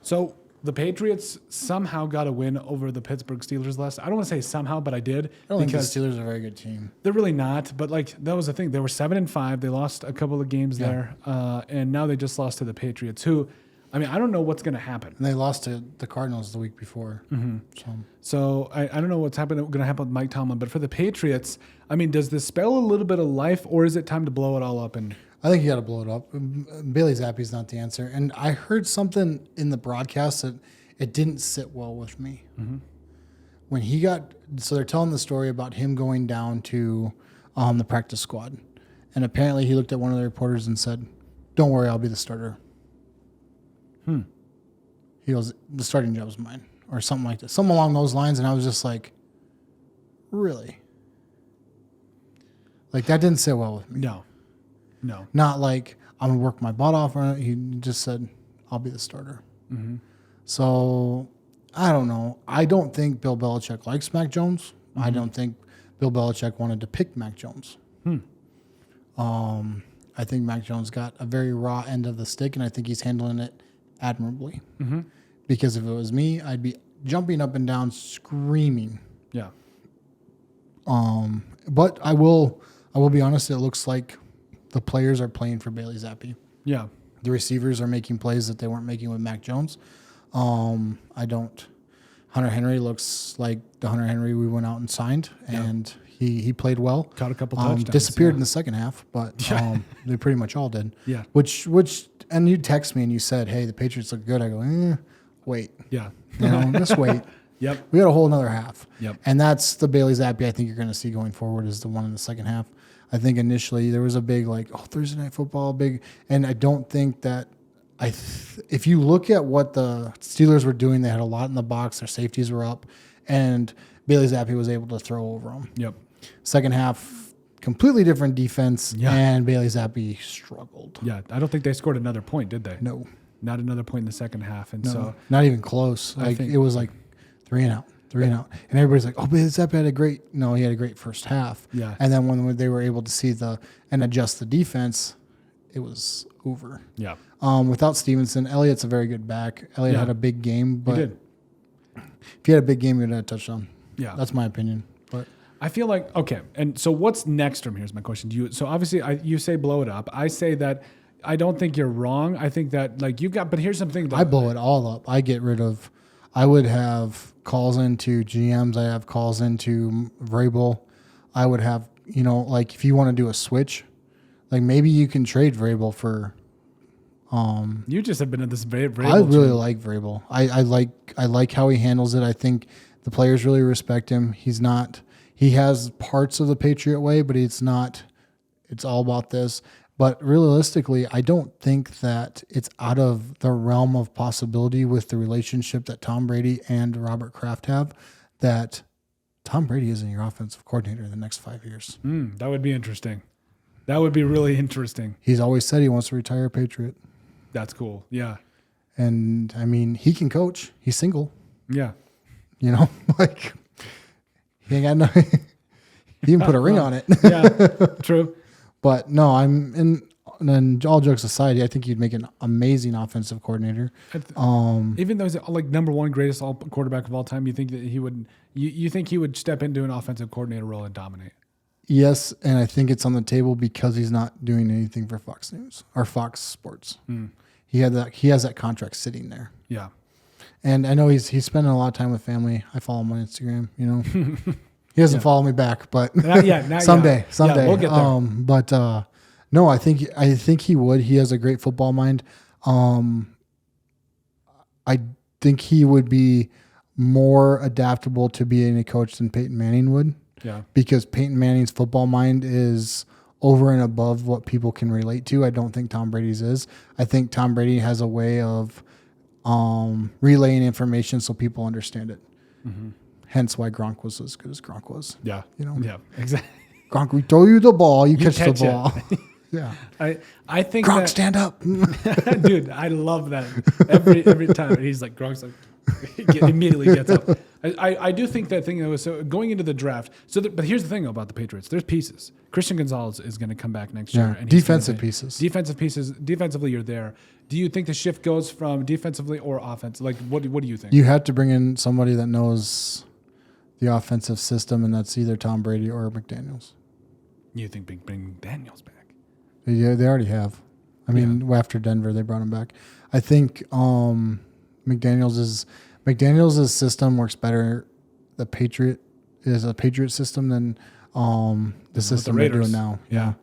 So the Patriots somehow got a win over the Pittsburgh Steelers last. I don't want to say somehow, but I did. I don't think the Steelers are a very good team. They're really not. But like that was the thing. They were 7-5. They lost a couple of games there, and now they just lost to the Patriots. Who, I mean, I don't know what's going to happen. And they lost to the Cardinals the week before. So I don't know what's going to happen with Mike Tomlin. But for the Patriots, I mean, does this spell a little bit of life, or is it time to blow it all up? And I think you got to blow it up. Bailey Zappe's not the answer. And I heard something in the broadcast that it didn't sit well with me. When he got, so they're telling the story about him going down to the practice squad. And apparently he looked at one of the reporters and said, "Don't worry, I'll be the starter." He goes, "The starting job's mine," or something like that. Something along those lines. And I was just like, really? Like, that didn't sit well with me. No. Not like, I'm going to work my butt off. He just said, "I'll be the starter." So, I don't know. I don't think Bill Belichick likes Mac Jones. I don't think Bill Belichick wanted to pick Mac Jones. I think Mac Jones got a very raw end of the stick, and I think he's handling it admirably. Because if it was me, I'd be jumping up and down, screaming. Yeah. But I will be honest. It looks like the players are playing for Bailey Zappe. Yeah. The receivers are making plays that they weren't making with Mac Jones. Hunter Henry looks like the Hunter Henry we went out and signed, and he played well. Caught a couple touchdowns. Disappeared in the second half, but they pretty much all did. Yeah. Which, and you text me and you said, "Hey, the Patriots look good." I go, wait. Yeah. Just wait. Yep. We got a whole another half. Yep. And that's the Bailey Zappe I think you're going to see going forward is the one in the second half. I think initially there was a big Thursday Night Football, and I don't think that if you look at what the Steelers were doing, they had a lot in the box, their safeties were up, and Bailey Zappe was able to throw over them. Yep. Second half, completely different defense, and Bailey Zappe struggled. Yeah, I don't think they scored another point, did they? No. Not another point in the second half. And so not even close. It was like 3 and out. And everybody's like, "Oh, Bailey Zappe had a great..." No, he had a great first half. Yeah. And then when they were able to see and adjust the defense, it was over. Yeah. Without Stevenson, Elliott's a very good back. Elliott had a big game, but he did. If you had a big game, you'd have a touchdown. Yeah. That's my opinion. But I feel like, okay, and so what's next from here is my question. So obviously you say blow it up. I say that I don't think you're wrong. I think that but here's something. I blow it all up. I would have calls into GMs. I have calls into Vrabel. I would have, if you want to do a switch, maybe you can trade Vrabel for. You just have been in this Vrabel. I really like Vrabel. I like how he handles it. I think the players really respect him. He has parts of the Patriot way, but it's all about this. But realistically, I don't think that it's out of the realm of possibility with the relationship that Tom Brady and Robert Kraft have that Tom Brady isn't your offensive coordinator in the next 5 years. That would be interesting. That would be really interesting. He's always said he wants to retire a Patriot. That's cool. Yeah. And, he can coach. He's single. Yeah. He ain't got no... He can put a ring on it. Yeah, true. But no, and all jokes aside, I think he'd make an amazing offensive coordinator. Even though he's number one greatest quarterback of all time, you think that he would? You think he would step into an offensive coordinator role and dominate? Yes, and I think it's on the table because he's not doing anything for Fox News or Fox Sports. He has that contract sitting there. Yeah, and I know he's spending a lot of time with family. I follow him on Instagram. He doesn't follow me back, but someday. Yeah, we'll get there. But no, I think he would. He has a great football mind. I think he would be more adaptable to being a coach than Peyton Manning would. Yeah. Because Peyton Manning's football mind is over and above what people can relate to. I don't think Tom Brady's is. I think Tom Brady has a way of relaying information so people understand it. Hence why Gronk was as good as Gronk was. Yeah. Yeah, exactly. Gronk, we throw you the ball, you catch the ball. Yeah. I think Gronk, stand up. Dude, I love that. Every time. He's like, Gronk's like, He immediately gets up. I do think that thing that was so going into the draft. But here's the thing about the Patriots: there's pieces. Christian Gonzalez is going to come back next year. And Defensive pieces. Defensive pieces. Defensively, you're there. Do you think the shift goes from defensively or offense? Like, what do you think? You have to bring in somebody that knows the offensive system, and that's either Tom Brady or McDaniels. You think bring Daniels back? Yeah, they already have. I mean, after Denver, they brought him back. I think McDaniels' system works better. The Patriot is a Patriot system than the system they're doing now. Yeah.